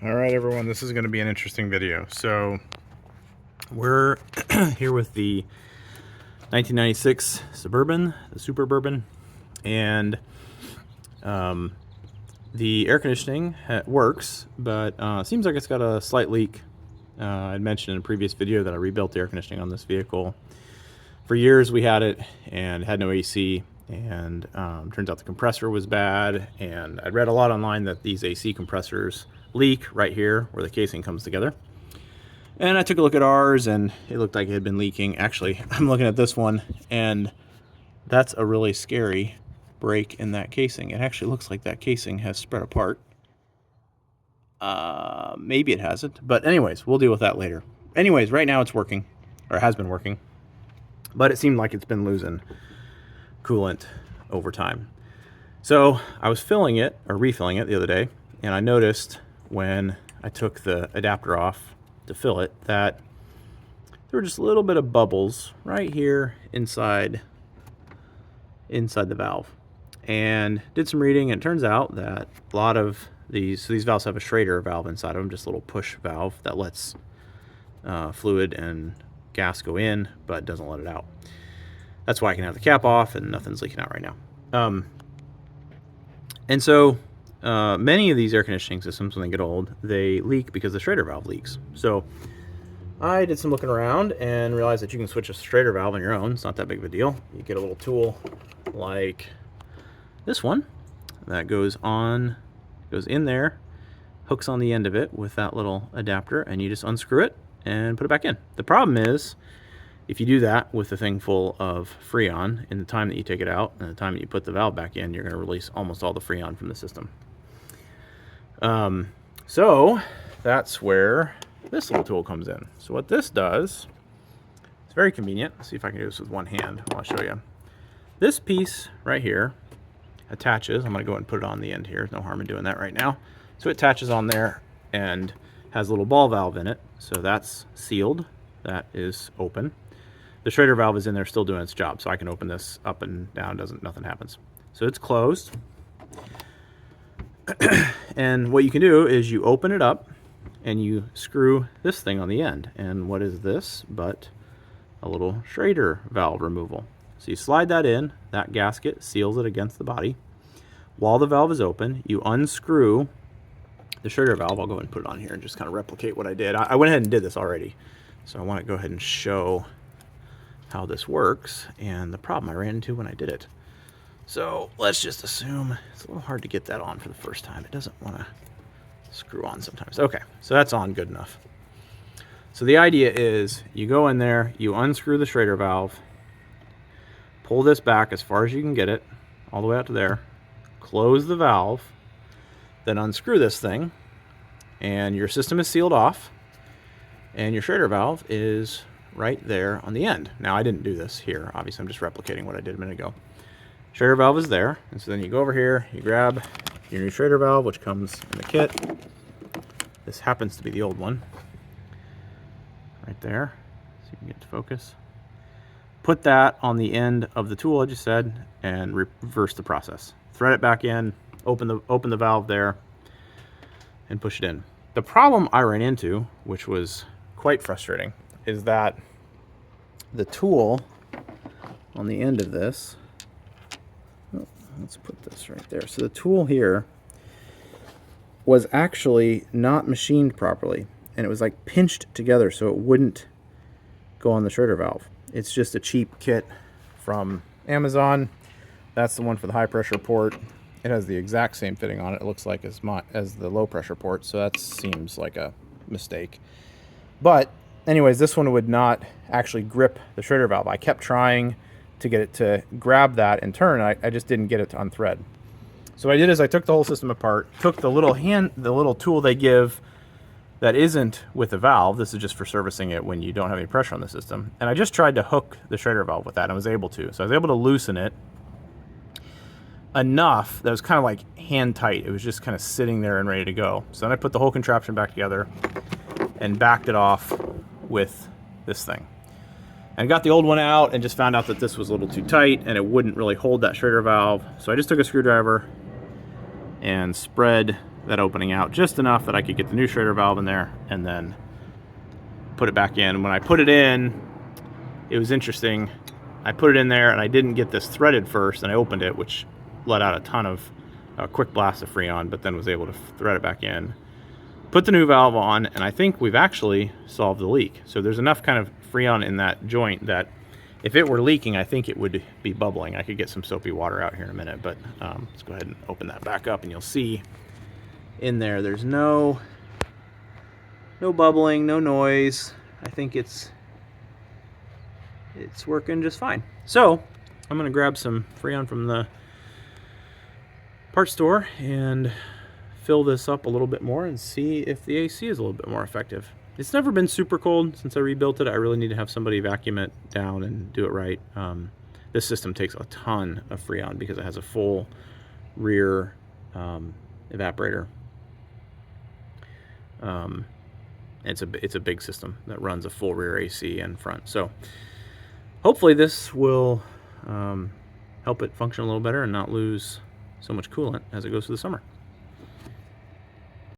All right, everyone, this is going to be an interesting video. So we're here with the 1996 Suburban, the SuperBurban, and the air conditioning works, but seems like it's got a slight leak. I'd mentioned in a previous video that I rebuilt the air conditioning on this vehicle. For years we had it and had no AC, and turns out the compressor was bad, and I'd read a lot online that these AC compressors leak right here where the casing comes together. And I took a look at ours and it looked like it had been leaking. Actually, I'm looking at this one and that's a really scary break in that casing. It actually looks like that casing has spread apart. Maybe it hasn't, but anyways, we'll deal with that later. Anyways, right now it's working, or has been working, but it seemed like it's been losing coolant over time. So I was filling it, or refilling it the other day, and I noticed when I took the adapter off to fill it that there were just a little bit of bubbles right here inside the valve. And did some reading, and it turns out that a lot of these valves have a Schrader valve inside of them, just a little push valve that lets fluid and gas go in but doesn't let it out. That's why I can have the cap off and nothing's leaking out right now. And so many of these air conditioning systems, when they get old, they leak because the Schrader valve leaks. So I did some looking around and realized that you can switch a Schrader valve on your own. It's not that big of a deal. You get a little tool like this one that goes in there, hooks on the end of it with that little adapter, and you just unscrew it and put it back in. The problem is, if you do that with the thing full of Freon, in the time that you take it out and the time that you put the valve back in, you're going to release almost all the Freon from the system. So that's where this little tool comes in. So what this does, it's very convenient. Let's see if I can do this with one hand. I'll show you. This piece right here attaches. I'm going to go ahead and put it on the end here. There's no harm in doing that right now. So it attaches on there and has a little ball valve in it. So that's sealed. That is open. The Schrader valve is in there still doing its job, so I can open this up and down, nothing happens. So it's closed. And what you can do is you open it up and you screw this thing on the end. And what is this but a little Schrader valve removal? So you slide that in, that gasket seals it against the body. While the valve is open, you unscrew the Schrader valve. I'll go ahead and put it on here and just kind of replicate what I did. I went ahead and did this already, so I want to go ahead and show how this works and the problem I ran into when I did it. So let's just assume it's a little hard to get that on for the first time. It doesn't want to screw on sometimes. Okay, so that's on good enough. So the idea is you go in there, you unscrew the Schrader valve, pull this back as far as you can get it, all the way out to there, close the valve, then unscrew this thing, and your system is sealed off, and your Schrader valve is right there on the end. Now, I didn't do this here. Obviously, I'm just replicating what I did a minute ago. Schrader valve is there, and so then you go over here, you grab your new Schrader valve, which comes in the kit. This happens to be the old one. Right there, so you can get to focus. Put that on the end of the tool I just said, and reverse the process. Thread it back in, open the valve there, and push it in. The problem I ran into, which was quite frustrating, is that the tool on the end of this, let's put this right there. So the tool here was actually not machined properly, and it was like pinched together so it wouldn't go on the Schrader valve. It's just a cheap kit from Amazon. That's the one for the high pressure port. It has the exact same fitting on it. It looks like as the low pressure port, so that seems like a mistake. But anyways, this one would not actually grip the Schrader valve. I kept trying to get it to grab that and turn. I just didn't get it to unthread. So what I did is I took the whole system apart, took the little tool they give that isn't with the valve. This is just for servicing it when you don't have any pressure on the system. And I just tried to hook the Schrader valve with that, and I was able to. So I was able to loosen it enough that it was kind of like hand tight. It was just kind of sitting there and ready to go. So then I put the whole contraption back together and backed it off with this thing. And I got the old one out and just found out that this was a little too tight and it wouldn't really hold that Schrader valve. So I just took a screwdriver and spread that opening out just enough that I could get the new Schrader valve in there and then put it back in. When I put it in, it was interesting. I put it in there and I didn't get this threaded first, and I opened it, which let out a ton of quick blast of Freon, but then was able to thread it back in. Put the new valve on, and I think we've actually solved the leak. So there's enough kind of Freon in that joint that if it were leaking, I think it would be bubbling. I could get some soapy water out here in a minute, but let's go ahead and open that back up, and you'll see in there there's no bubbling, no noise. I think it's working just fine. So I'm gonna grab some Freon from the parts store and fill this up a little bit more and see if the AC is a little bit more effective. It's never been super cold since I rebuilt it. I really need to have somebody vacuum it down and do it right. This system takes a ton of Freon because it has a full rear evaporator. It's a big system that runs a full rear AC and front. So hopefully this will help it function a little better and not lose so much coolant as it goes through the summer.